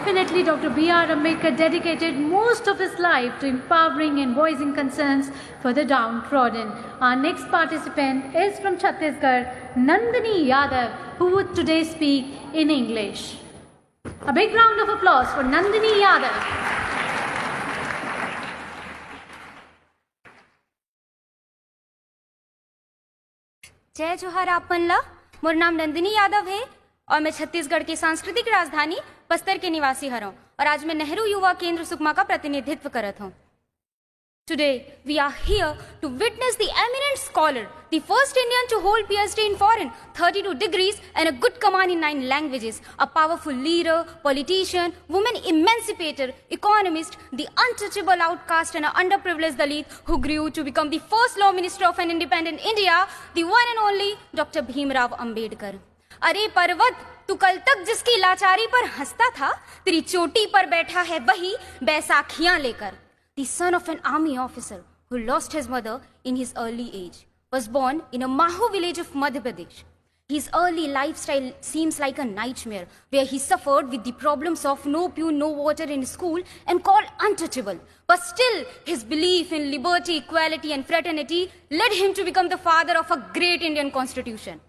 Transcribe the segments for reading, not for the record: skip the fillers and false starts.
Definitely, Dr. B.R. Ambedkar dedicated most of his life to empowering and voicing concerns for the downtrodden. Our next participant is from Chhattisgarh, Nandini Yadav, who would today speak in English. A big round of applause for Nandini Yadav. जय जोहार आपमनला। मोर नाम नंदिनी यादव है और मैं छत्तीसगढ़ की सांस्कृतिक राजधानी बस्तर के निवासी हूँ और आज मैं नेहरू युवा केंद्र सुकमा का प्रतिनिधित्व करत हूँ। Today we are here to witness the eminent scholar, the first Indian to hold PhD in foreign, 32 degrees and a good command in 9 languages, a powerful leader, politician, woman emancipator, economist, the untouchable outcast and an underprivileged Dalit who grew to become the first law minister of an independent India, the one and only Dr. Bhimrao Ambedkar. अरे पर्वत, तू कल तक जिसकी लाचारी पर हंसता था, तेरी चोटी पर बैठा है वही बैसाखियां लेकर. The son of an army officer who lost his mother in his early age, was born in a Maho village of Madhya Pradesh. His early lifestyle seems like a nightmare where he suffered with the problems of no food, no water in school and called untouchable. But still, his belief in liberty, equality and fraternity led him to become the father of a great Indian constitution.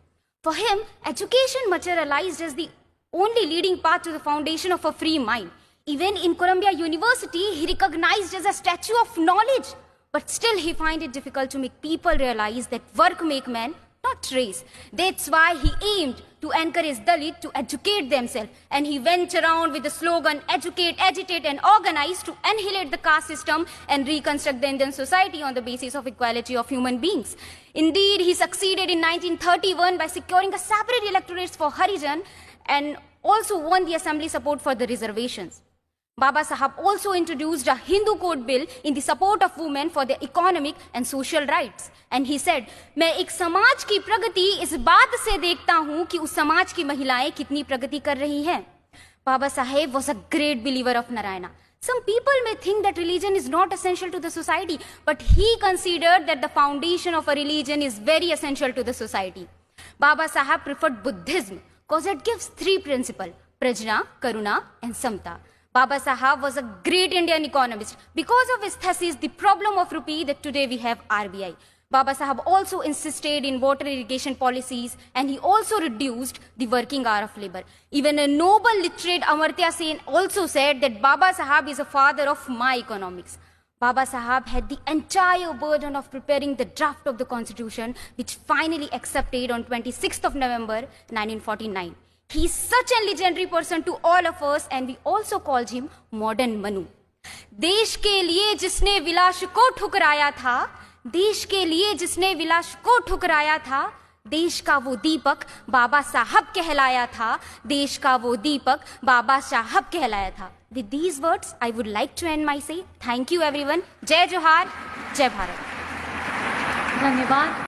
For him, education materialized as the only leading path to the foundation of a free mind. Even in Columbia University, he recognized as a statue of knowledge. But still he find it difficult to make people realize that work make man, not race. That's why he aimed to encourage Dalit to educate themselves. And he went around with the slogan, educate, agitate and organize to annihilate the caste system and reconstruct the Indian society on the basis of equality of human beings. Indeed, he succeeded in 1931 by securing a separate electorates for Harijan and also won the assembly support for the reservations. Baba Sahab also introduced a Hindu code bill in the support of women for their economic and social rights. And he said, मैं एक समाज की प्रगति इस बात से देखता हूँ कि उस समाज की महिलाएं कितनी प्रगति कर रही हैं. Baba Saheb was a great believer of Narayana. Some people may think that religion is not essential to the society, but he considered that the foundation of a religion is very essential to the society. Baba Saheb preferred Buddhism because it gives 3 principles, Prajna, Karuna and Samta. Baba Sahab was a great Indian economist. Because of his thesis, The Problem of Rupee, that today we have RBI. Baba Sahab also insisted in water irrigation policies and he also reduced the working hour of labor. Even a noble literate Amartya Sen also said that Baba Sahab is a father of my economics. Baba Sahab had the entire burden of preparing the draft of the constitution, which finally accepted on 26th of November 1949. He is such a legendary person to all of us and we also called him Modern Manu. देश के लिए जिसने विलास को ठुकराया था, देश के लिए जिसने विलास को ठुकराया था, देश का वो दीपक बाबा साहब कहलाया था, देश का वो दीपक बाबा साहब कहलाया था. With these words, I would like to end my say. Thank you everyone. जय जोहार, जय भारत. धन्यवाद.